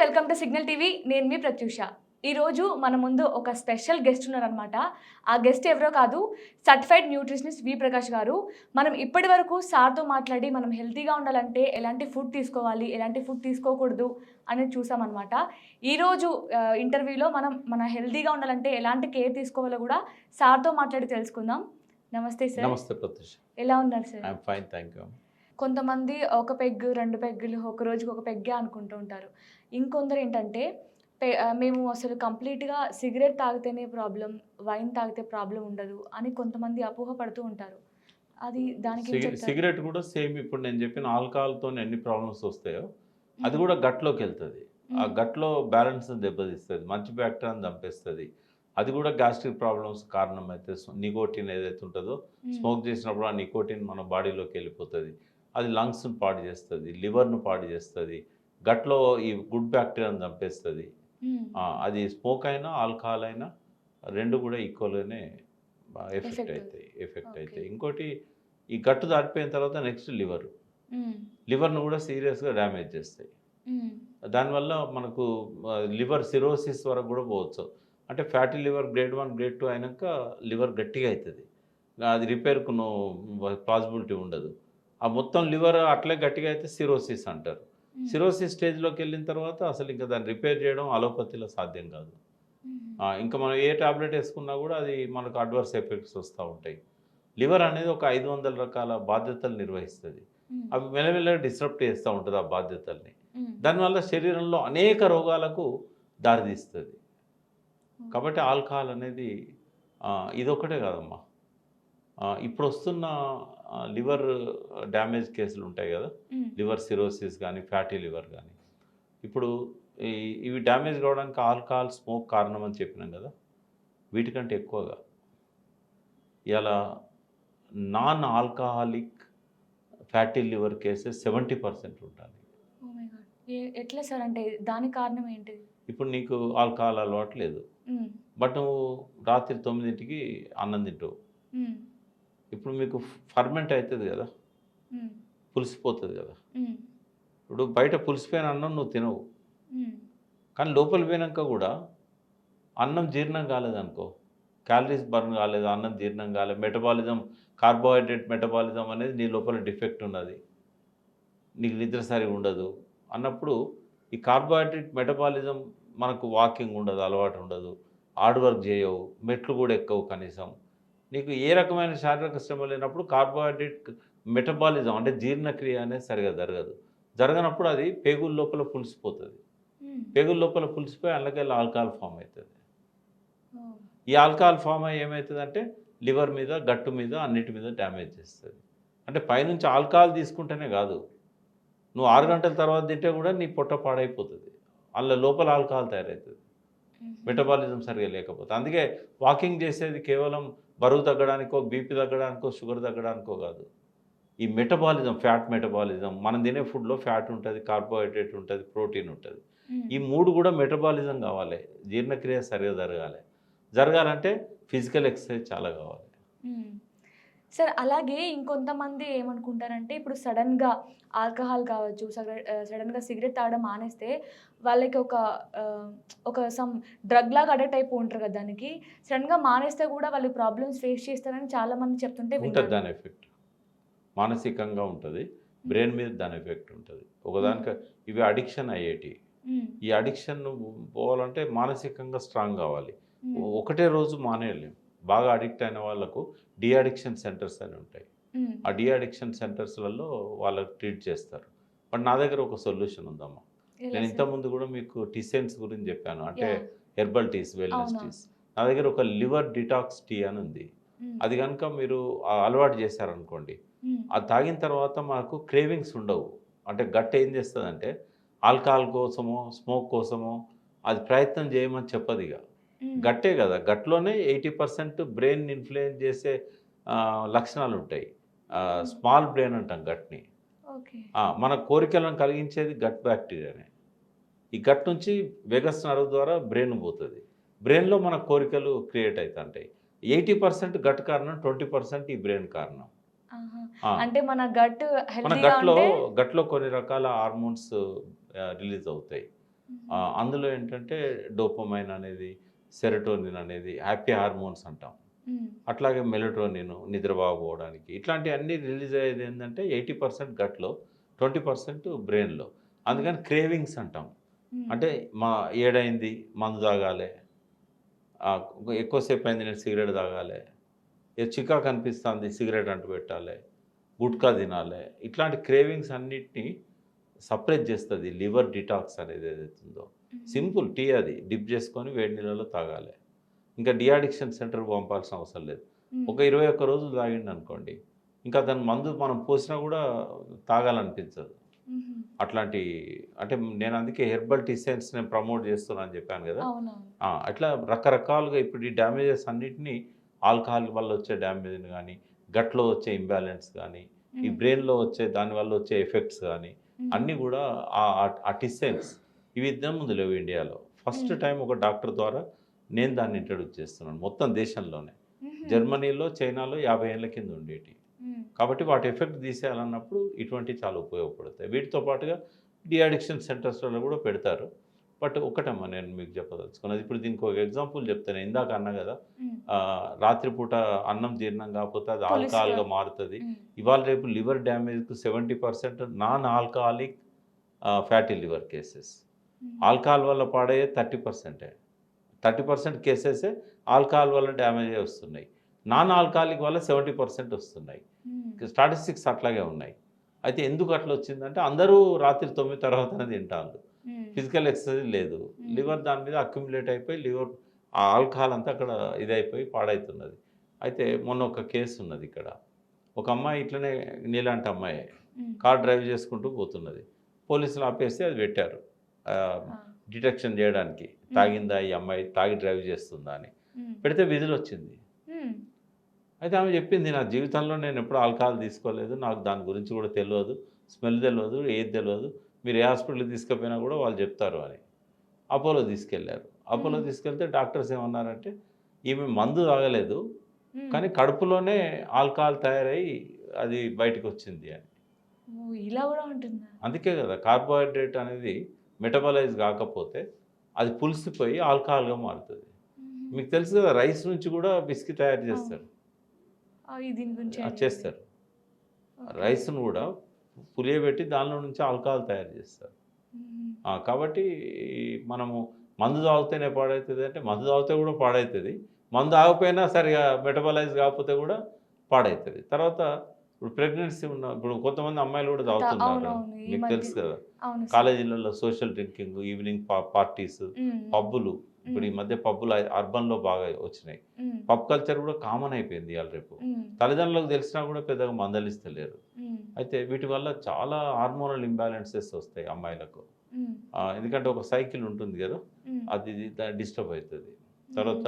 Welcome to signal TV. నేను మీ ప్రత్యూష. ఈరోజు మన ముందు ఒక స్పెషల్ గెస్ట్ ఉన్నారనమాట. ఆ గెస్ట్ ఎవరో కాదు, సర్టిఫైడ్ న్యూట్రిషనిస్ట్ వి ప్రకాష్ గారు. మనం ఇప్పటి వరకు సార్తో మాట్లాడి మనం హెల్తీగా ఉండాలంటే ఎలాంటి ఫుడ్ తీసుకోవాలి, ఎలాంటి ఫుడ్ తీసుకోకూడదు అనేది చూసామన్నమాట. ఈరోజు ఇంటర్వ్యూలో మన హెల్తీగా ఉండాలంటే ఎలాంటి కేర్ తీసుకోవాలో కూడా సార్తో మాట్లాడి తెలుసుకుందాం. నమస్తే సార్. నమస్తే ప్రత్యూష్. ఎలా ఉన్నారు sir? I'm fine, thank you. కొంతమంది ఒక పెగ్, 2 పెగ్గులు ఒక రోజుకి ఒక పెగ్గే అనుకుంటూ ఉంటారు. ఇంకొందరు ఏంటంటే మేము అసలు కంప్లీట్‌గా సిగరెట్ తాగితేనే ప్రాబ్లమ్, వైన్ తాగితే ప్రాబ్లమ్ ఉండదు అని కొంతమంది అపోహ పడుతూ ఉంటారు. అది దానికేం చెప్తారు? సిగరెట్ కూడా సేమ్ ఇప్పుడు నేను చెప్పిన ఆల్కహాల్‌తోని ఎన్ని ప్రాబ్లమ్స్ వస్తాయో అది కూడా గట్లోకెళ్తది. ఆ గట్‌లో బ్యాలెన్స్‌ని దెబ్బతీస్తది. మంచి బ్యాక్టీరియాని చంపేస్తది. అది కూడా గ్యాస్ట్రిక్ ప్రాబ్లమ్స్ కారణమైతే నికోటిన్ ఏదైతే ఉంటుందో స్మోక్ చేసినప్పుడు ఆ నికోటిన్ మన బాడీలోకి వెళ్ళిపోతుంది. అది లంగ్స్‌ని పాడు చేస్తుంది, లివర్‌ను పాడు చేస్తుంది, గట్లో ఈ గుడ్ బ్యాక్టీరియాని చంపేస్తుంది. అది స్మోక్ అయినా ఆల్కహాల్ అయినా రెండు కూడా ఈక్వల్గానే ఎఫెక్ట్ అవుతాయి. ఇంకోటి ఈ గట్టు దాటిపోయిన తర్వాత నెక్స్ట్ లివర్ను కూడా సీరియస్గా డ్యామేజ్ చేస్తాయి. దానివల్ల మనకు లివర్ సిరోసిస్ వరకు కూడా పోవచ్చు. అంటే ఫ్యాటీ లివర్ గ్రేడ్ 1 గ్రేడ్ 2 అయినాక లివర్ గట్టిగా అవుతుంది. అది రిపేర్కు పాసిబిలిటీ ఉండదు. ఆ మొత్తం లివర్ అట్లే గట్టిగా అయితే సిరోసిస్ అంటారు. సిరోసిస్ స్టేజ్లోకి వెళ్ళిన తర్వాత అసలు ఇంకా దాన్ని రిపేర్ చేయడం అలోపతిలో సాధ్యం కాదు. ఇంకా మనం ఏ టాబ్లెట్ వేసుకున్నా కూడా అది మనకు అడ్వర్స్ ఎఫెక్ట్స్ వస్తూ ఉంటాయి. లివర్ అనేది ఒక 500 రకాల బాధ్యతలు నిర్వహిస్తుంది. అవి మెల్లమెల్లగా డిస్టర్బ్ చేస్తూ ఉంటుంది ఆ బాధ్యతల్ని. దానివల్ల శరీరంలో అనేక రోగాలకు దారితీస్తుంది. కాబట్టి ఆల్కహాల్ అనేది ఇదొక్కటే కాదమ్మా. ఇప్పుడు వస్తున్న లివర్ డ్యామేజ్ కేసులు ఉంటాయి కదా, లివర్ సిరోసిస్ కానీ ఫ్యాటీ లివర్ కానీ, ఇప్పుడు ఇవి డ్యామేజ్ కావడానికి ఆల్కహాల్, స్మోక్ కారణం అని చెప్పినాం కదా. వీటికంటే ఎక్కువగా ఇలా non alcoholic fatty liver cases 70% ఉంటాయి. ఎట్లా సార్? అంటే దానికి కారణం ఏంటి? ఇప్పుడు నీకు ఆల్కహాల్ అలవాటు లేదు, బట్ నువ్వు రాత్రి 9ంటికి అన్నం తింటావు. ఇప్పుడు మీకు ఫర్మెంట్ అవుతుంది కదా, పులిసిపోతుంది కదా. ఇప్పుడు బయట పులిసిపోయిన అన్నం నువ్వు తినవు, కానీ లోపల పోయినాక కూడా అన్నం జీర్ణం కాలేదనుకో, క్యాలరీస్ బర్న్ కాలేదు, అన్నం జీర్ణం కాలేదు, మెటబాలిజం, కార్బోహైడ్రేట్ మెటబాలిజం అనేది నీ లోపల డిఫెక్ట్ ఉన్నది, నీకు నిద్ర సరిగా ఉండదు అన్నప్పుడు ఈ కార్బోహైడ్రేట్ మెటబాలిజం మనకు వాకింగ్ ఉండదు, అలవాటు ఉండదు, హార్డ్ వర్క్ చేయవు, మెట్లు కూడా ఎక్కవు కనీసం. నీకు ఏ రకమైన శారీరక శ్రమ లేనప్పుడు కార్బోహైడ్రేట్ మెటబాలిజం అంటే జీర్ణక్రియ అనేది సరిగా జరగనప్పుడు అది పేగుల లోపల పులిసిపోతుంది. పేగుల లోపల పులిసిపోయి అందులోకెళ్ళి ఆల్కహాల్ ఫామ్ అవుతుంది. ఈ ఆల్కహాల్ ఫామ్ అయ్యి ఏమవుతుందంటే లివర్ మీద, గట్టు మీద, అన్నిటి మీద డ్యామేజ్ చేస్తుంది. అంటే పైనుంచి ఆల్కహాల్ తీసుకుంటేనే కాదు, నువ్వు 6 గంటల తర్వాత తింటే కూడా నీ పొట్ట పాడైపోతుంది, అందులో లోపల ఆల్కహాల్ తయారవుతుంది, మెటబాలిజం సరిగా లేకపోతే. అందుకే వాకింగ్ చేసేది కేవలం బరువు తగ్గడానికో, బీపీ తగ్గడానికో, షుగర్ తగ్గడానికో కాదు. ఈ మెటబాలిజం, ఫ్యాట్ మెటబాలిజం, మనం తినే ఫుడ్లో ఫ్యాట్ ఉంటుంది, కార్బోహైడ్రేట్ ఉంటుంది, ప్రోటీన్ ఉంటుంది. ఈ 3 కూడా మెటబాలిజం కావాలి, జీర్ణక్రియ సరిగా జరగాలంటే ఫిజికల్ ఎక్సర్సైజ్ చాలా కావాలి. సార్, అలాగే ఇంకొంతమంది ఏమనుకుంటారంటే ఇప్పుడు సడన్గా ఆల్కహాల్ కావచ్చు, సడన్గా సిగరెట్ తాగడం మానేస్తే వాళ్ళకి ఒక సమ్ డ్రగ్ లాగా అడిక్ట్ అయిపో ఉంటారు కదా, దానికి సడన్గా మానేస్తే కూడా వాళ్ళు ప్రాబ్లమ్స్ ఫేస్ చేస్తారని చాలామంది చెప్తుంటే ఉంటుంది. దాని ఎఫెక్ట్ మానసికంగా ఉంటుంది, బ్రెయిన్ మీద దాని ఎఫెక్ట్ ఉంటుంది. ఒకదానికి ఇవి అడిక్షన్ అయ్యేటి. ఈ అడిక్షన్ పోవాలంటే మానసికంగా స్ట్రాంగ్ కావాలి. ఒకటే రోజు మానేయలేము. బాగా అడిక్ట్ అయిన వాళ్ళకు అడిక్షన్ సెంటర్స్ అని ఉంటాయి. ఆ అడిక్షన్ సెంటర్స్లలో వాళ్ళకు ట్రీట్ చేస్తారు. బట్ నా దగ్గర ఒక సొల్యూషన్ ఉందమ్మా. నేను ఇంతకుముందు కూడా మీకు టీసెన్స్ గురించి చెప్పాను, అంటే హెర్బల్ టీస్, వెల్నెస్ టీస్. నా దగ్గర ఒక లివర్ డిటాక్స్ టీ అని ఉంది. అది కనుక మీరు అలవాటు చేశారనుకోండి, అది తాగిన తర్వాత మనకు క్రేవింగ్స్ ఉండవు. అంటే గట్ ఏం చేస్తుందంటే ఆల్కహాల్ కోసమో, స్మోక్ కోసమో అది ప్రయత్నం చేయమని చెప్పదు. ఇక గట్టే కదా, గట్లోనే 80% బ్రెయిన్ ఇన్ఫ్లుయెన్స్ చేసే లక్షణాలు ఉంటాయి. స్మాల్ బ్రెయిన్ అంటాం గట్ని. మన కోరికలను కలిగించేది గట్ బ్యాక్టీరియానే. ఈ గట్ నుంచి వెగస్ నర్వ్ ద్వారా బ్రెయిన్ పోతుంది. బ్రెయిన్లో మన కోరికలు క్రియేట్ అవుతుంటాయి. 80% గట్ కారణం, 20% ఈ బ్రెయిన్ కారణం. అంటే మన గట్లో కొన్ని రకాల హార్మోన్స్ రిలీజ్ అవుతాయి. అందులో ఏంటంటే డోపమైన్ అనేది, సెరటోనిన్ అనేది, హ్యాపీ హార్మోన్స్ అంటాం. అట్లాగే మెలటోనిన్ నిద్ర బాగోవడానికి ఇట్లాంటివన్నీ రిలీజ్ అయ్యేది ఏంటంటే 80% గట్లో, 20% బ్రెయిన్లో. అందుకని క్రేవింగ్స్ అంటాం. అంటే మా ఏడైంది మందు తాగాలి, ఎక్కువసేపు అయింది నేను సిగరెట్ తాగాలి, చికాకు అనిపిస్తుంది సిగరెట్ అంటు పెట్టాలి, గుట్కా తినాలి, ఇట్లాంటి క్రేవింగ్స్ అన్నిటినీ సప్రెస్ చేస్తుంది లివర్ డిటాక్స్ అనేది ఏదైతుందో. సింపుల్ టీ అది డిప్ చేసుకొని వేడి నీళ్ళలో తాగాలి. ఇంకా డిఅడిక్షన్ సెంటర్కి పంపాల్సిన అవసరం లేదు. ఒక 21 రోజులు తాగిండు అనుకోండి, ఇంకా దాని మందు మనం పోసినా కూడా తాగాలనిపించదు. అట్లాంటి అంటే నేను అందుకే హెర్బల్ టీ సైన్స్ నేను ప్రమోట్ చేస్తున్నాను అని చెప్పాను కదా. అట్లా రకరకాలుగా ఇప్పుడు ఈ డ్యామేజెస్ అన్నిటినీ ఆల్కహాల్ వల్ల వచ్చే డ్యామేజ్ని కానీ, గట్లో వచ్చే ఇంబ్యాలెన్స్ కానీ, ఈ బ్రెయిన్లో వచ్చే దానివల్ల వచ్చే ఎఫెక్ట్స్ కానీ అన్నీ కూడా ఆ టిసైన్స్ ఇవి ఇద్దరు ముందు లేవు ఇండియాలో. ఫస్ట్ టైం ఒక డాక్టర్ ద్వారా నేను దాన్ని ఇంట్రడ్యూస్ చేస్తున్నాను మొత్తం దేశంలోనే. జర్మనీలో, చైనాలో 50 ఏళ్ళ కింద ఉండేటి. కాబట్టి వాటి ఎఫెక్ట్ తీసేయాలన్నప్పుడు ఇటువంటివి చాలా ఉపయోగపడతాయి. వీటితో పాటుగా డిఅడిక్షన్ సెంటర్స్లో కూడా పెడతారు. బట్ ఒకటమ్మా నేను మీకు చెప్పదలుచుకున్నది, ఇప్పుడు దీనికి ఒక ఎగ్జాంపుల్ చెప్తాను. ఇందాక అన్నా కదా, రాత్రిపూట అన్నం జీర్ణం కాకపోతే అది ఆల్కహాల్గా మారుతుంది. ఇవాళ రేపు లివర్ డ్యామేజ్కు 70% non alcoholic fatty liver cases. Alcohol వల్ల పాడయ్యే 30% కేసెసే ఆల్కహాల్ వల్ల డ్యామేజ్ వస్తున్నాయి. నాన్ ఆల్కహాలిక్ వల్ల 70% వస్తున్నాయి. స్టాటిస్టిక్స్ అట్లాగే ఉన్నాయి. అయితే ఎందుకు అట్లా వచ్చిందంటే అందరూ రాత్రి 9 తర్వాతనే తింటారు, ఫిజికల్ ఎక్సర్సైజ్ లేదు, లివర్ దాని మీద అక్యుములేట్ అయిపోయి లివర్ ఆ ఆల్కహాల్ అంతా అక్కడ ఇదైపోయి పాడవుతున్నది. అయితే మొన్న ఒక కేసు ఉన్నది ఇక్కడ. ఒక అమ్మాయి ఇట్లనే నీలాంటి అమ్మాయి కార్ డ్రైవ్ చేసుకుంటూ పోతున్నది. పోలీసులు ఆపేసి అది పెట్టారు డిటెక్షన్ చేయడానికి, తాగిందా ఈ అమ్మాయి, తాగి డ్రైవ్ చేస్తుందా అని. పెడితే విధులు వచ్చింది. అయితే ఆమె చెప్పింది, నా జీవితంలో నేను ఎప్పుడు ఆల్కహాల్ తీసుకోలేదు, నాకు దాని గురించి కూడా తెలియదు, స్మెల్ తెలియదు, ఏది తెలియదు, మీరు ఏ హాస్పిటల్కి తీసుకుపోయినా కూడా వాళ్ళు చెప్తారు అని. అపోలో తీసుకెళ్లారు. అపోలో తీసుకెళ్తే డాక్టర్స్ ఏమన్నారంటే ఈమె మందు తాగలేదు, కానీ కడుపులోనే ఆల్కహాల్ తయారయ్యి అది బయటకు వచ్చింది అని. ఇలా కూడా ఉంటుందా? అందుకే కదా కార్బోహైడ్రేట్ అనేది మెటబలైజ్ కాకపోతే అది పులిసిపోయి ఆల్కహాల్గా మారుతుంది. మీకు తెలుసు కదా, రైస్ నుంచి కూడా బిస్కెట్ తయారు చేస్తారు, చేస్తారు. రైస్ను కూడా పులియబెట్టి దానిలో నుంచి ఆల్కహాల్ తయారు చేస్తారు. కాబట్టి మనము మందు తాగితేనే పాడవుతుంది అంటే, మందు తాగితే కూడా పాడవుతుంది, మందు ఆగిపోయినా సరిగా మెటబలైజ్ కాకపోతే కూడా పాడవుతుంది. తర్వాత ఇప్పుడు ప్రెగ్నెన్సీ ఉన్న ఇప్పుడు కొంతమంది అమ్మాయిలు కూడా తాగుతున్నారు, మీకు తెలుసు కదా. కాలేజీలలో సోషల్ డ్రింకింగ్, ఈవినింగ్ పార్టీస్, పబ్బులు. ఇప్పుడు ఈ మధ్య పబ్బులు అర్బన్లో బాగా వచ్చినాయి. పబ్ కల్చర్ కూడా కామన్ అయిపోయింది ఇవాళ రేపు. తల్లిదండ్రులకు తెలిసినా కూడా పెద్దగా మందలిస్తలేరు. అయితే వీటి వల్ల చాలా హార్మోనల్ ఇంబ్యాలెన్సెస్ వస్తాయి అమ్మాయిలకు. ఎందుకంటే ఒక సైకిల్ ఉంటుంది కదా, అది డిస్టర్బ్ అవుతుంది. తర్వాత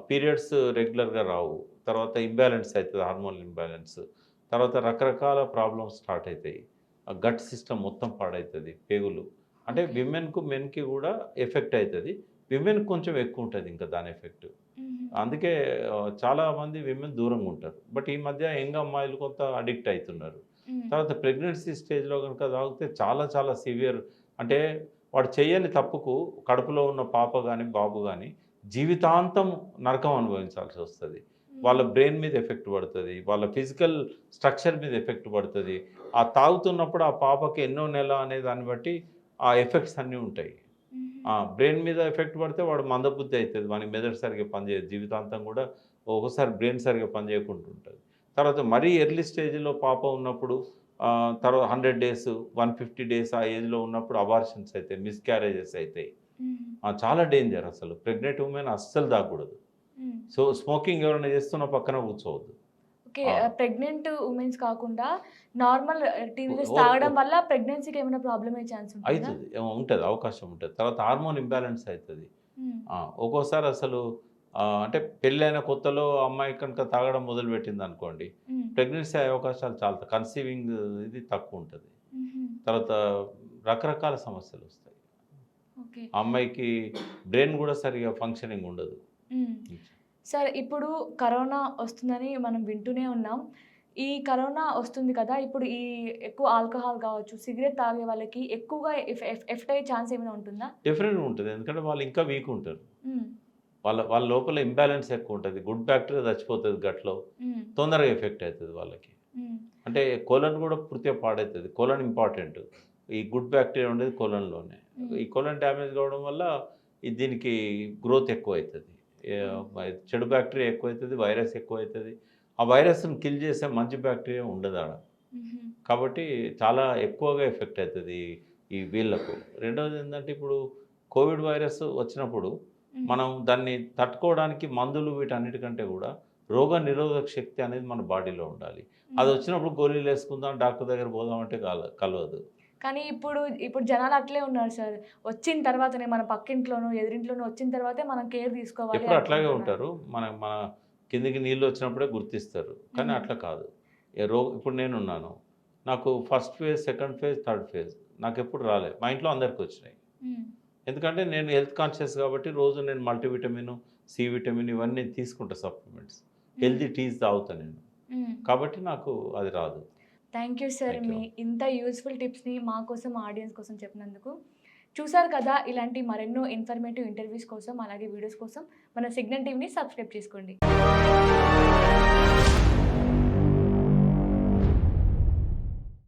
పీరియడ్స్ రెగ్యులర్గా రావు, తర్వాత ఇంబ్యాలెన్స్ అవుతుంది, హార్మోనల్ ఇంబ్యాలెన్స్. తర్వాత రకరకాల ప్రాబ్లమ్స్ స్టార్ట్ అవుతాయి. గట్ సిస్టమ్ మొత్తం పాడవుతుంది, పేగులు. అంటే విమెన్కు మెన్కి కూడా ఎఫెక్ట్ అవుతుంది. విమెన్కి కొంచెం ఎక్కువ ఉంటుంది ఇంకా దాని ఎఫెక్ట్. అందుకే చాలామంది విమెన్ దూరంగా ఉంటారు. బట్ ఈ మధ్య యంగ్ అమ్మాయిలు కొంత అడిక్ట్ అవుతున్నారు. తర్వాత ప్రెగ్నెన్సీ స్టేజ్లో కనుక తాగితే చాలా చాలా సివియర్, అంటే వాడు చేయని తప్పుకు కడుపులో ఉన్న పాప కానీ బాబు కానీ జీవితాంతం నరకం అనుభవించాల్సి వస్తుంది. వాళ్ళ బ్రెయిన్ మీద ఎఫెక్ట్ పడుతుంది, వాళ్ళ ఫిజికల్ స్ట్రక్చర్ మీద ఎఫెక్ట్ పడుతుంది. ఆ తాగుతున్నప్పుడు ఆ పాపకి ఎన్నో నెల అనే దాన్ని బట్టి ఆ ఎఫెక్ట్స్ అన్నీ ఉంటాయి. బ్రెయిన్ మీద ఎఫెక్ట్ పడితే వాడు మందబుద్ధి అవుతుంది, వానికి మెదడు సరిగ్గా పనిచేయదు, జీవితాంతం కూడా ఒక్కోసారి బ్రెయిన్ సరిగ్గా పనిచేయకుండా ఉంటుంది. తర్వాత మరీ ఎర్లీ స్టేజ్లో పాప ఉన్నప్పుడు తర్వాత 100 days 150 days ఆ ఏజ్లో ఉన్నప్పుడు అబార్షన్స్ అవుతాయి, మిస్క్యారేజెస్ అవుతాయి. చాలా డేంజర్ అసలు. ప్రెగ్నెంట్ ఉమెన్ అస్సలు తాగకూడదు. సో స్మోకింగ్ ఎవరైనా చేస్తున్నా పక్కన కూర్చోవద్దు. ఓకే, ప్రెగ్నెంట్ ఉమెన్స్ కాకుండా నార్మల్ టీనేజర్స్ తాగడం వల్ల ప్రెగ్నెన్సీకి ఏమైనా ప్రాబ్లమ్ అయ్యే ఛాన్స్ ఉంటుందా? అవుతుంది, ఉంటుంది, అవకాశం ఉంటుంది. తర్వాత హార్మోన్ ఇంబ్యాలెన్స్ అవుతుంది. ఒక్కోసారి అసలు అంటే పెళ్ళైన కొత్తలో అమ్మాయి కనుక తాగడం మొదలుపెట్టింది అనుకోండి, ప్రెగ్నెన్సీ అయ్యే అవకాశాలు చాలా, కన్సీవింగ్ ఇది తక్కువ ఉంటుంది. తర్వాత రకరకాల సమస్యలు వస్తాయి. అమ్మాయికి బ్రెయిన్ కూడా సరిగా ఫంక్షనింగ్ ఉండదు. సార్, ఇప్పుడు కరోనా వస్తుందని మనం వింటూనే ఉన్నాం. ఈ కరోనా వస్తుంది కదా! ఇప్పుడు ఈ ఎక్కువ ఆల్కహాల్ కావచ్చు, సిగరెట్ తాగే వాళ్ళకి ఎక్కువగా ఎఫెక్ట్ అయ్యే ఛాన్స్ ఏమైనా ఉంటుందా? డెఫినెట్‌గా ఉంటుంది. ఎందుకంటే వాళ్ళు ఇంకా వీక్ ఉంటారు. హ్మ్. వాళ్ళ వాళ్ళ లోపల ఇంబాలెన్స్ ఎక్కువ ఉంటది. గుడ్ బ్యాక్టీరియా చచ్చిపోతది గట్‌లో. హ్మ్. తొందరగా ఎఫెక్ట్ అయితది వాళ్ళకి. హ్మ్. అంటే కోలన్ కూడా పూర్తిగా పాడైతది. Colon important. ఈ గుడ్ బ్యాక్టీరియా ఉండేది కోలన్‌లోనే. హ్మ్. ఈ కోలన్ డ్యామేజ్ కావడం వల్ల దీనికి గ్రోత్ ఎక్కువైతది. చెడు బ్యాక్టీరియా ఎక్కువైతది, వైరస్ ఎక్కువైతది. ఆ వైరస్‌ని కిల్ చేసే మంచి బ్యాక్టీరియా ఉండదాడ. హుహు. కాబట్టి చాలా ఎక్కువగా ఎఫెక్ట్ అయితది ఈ వీళ్ళకు. రెండోది ఏందంటే ఇప్పుడు కోవిడ్ వైరస్ వచ్చినప్పుడు హ్మ్. మనం దాన్ని తట్టుకోవడానికి మందులు వీటన్నిటికంటే కూడా రోగ నిరోధక శక్తి అనేది మన బాడీలో ఉండాలి. అది హ్మ్. వచ్చినప్పుడు గోళీలు వేసుకుందాం, డాక్టర్ దగ్గర పోదాం అంటే కలవదు. కానీ ఇప్పుడు జనాలు అట్లే ఉన్నారు సార్. వచ్చిన తర్వాతనే మన పక్కింట్లోనో, ఎదురింట్లోనో వచ్చిన తర్వాతే మనం కేర్ తీసుకోవాలి ఎప్పుడు అట్లాగే అనుకుంటున్నారు. ఉంటారు. మన మన కిందికి నీళ్ళు వచ్చినప్పుడే గుర్తిస్తారు. కానీ హ్మ్. అట్లా కాదు. ఇప్పుడు నేనున్నాను. నాకు first phase, second phase, third phase నాకెప్పుడు రాలేదు. మా ఇంట్లో అందరికి వచ్చినాయి. హ్మ్. ఎందుకంటే నేను హెల్త్ కాన్షియస్ కాబట్టి రోజు నేను మల్టీవిటమిన్, సి విటమిన్ ఇవన్నీ తీసుకుంటా సప్లిమెంట్స్. హ్మ్. హెల్తీ టీస్ తాగుతా నేను. హ్మ్. కాబట్టి నాకు అది రాదు. Thank you sir. Thank you. మీ ఇంత యూజ్‌ఫుల్ టిప్స్‌ని మా కోసం, మా ఆడియన్స్ కోసం చెప్పినందుకు. చూసారు కదా! ఇలాంటి మరెన్నో ఇన్ఫర్మేటివ్ ఇంటర్వ్యూస్ కోసం, అలాగే వీడియోస్ కోసం మన సిగ్నల్ టీవీని సబ్స్క్రైబ్ చేసుకోండి.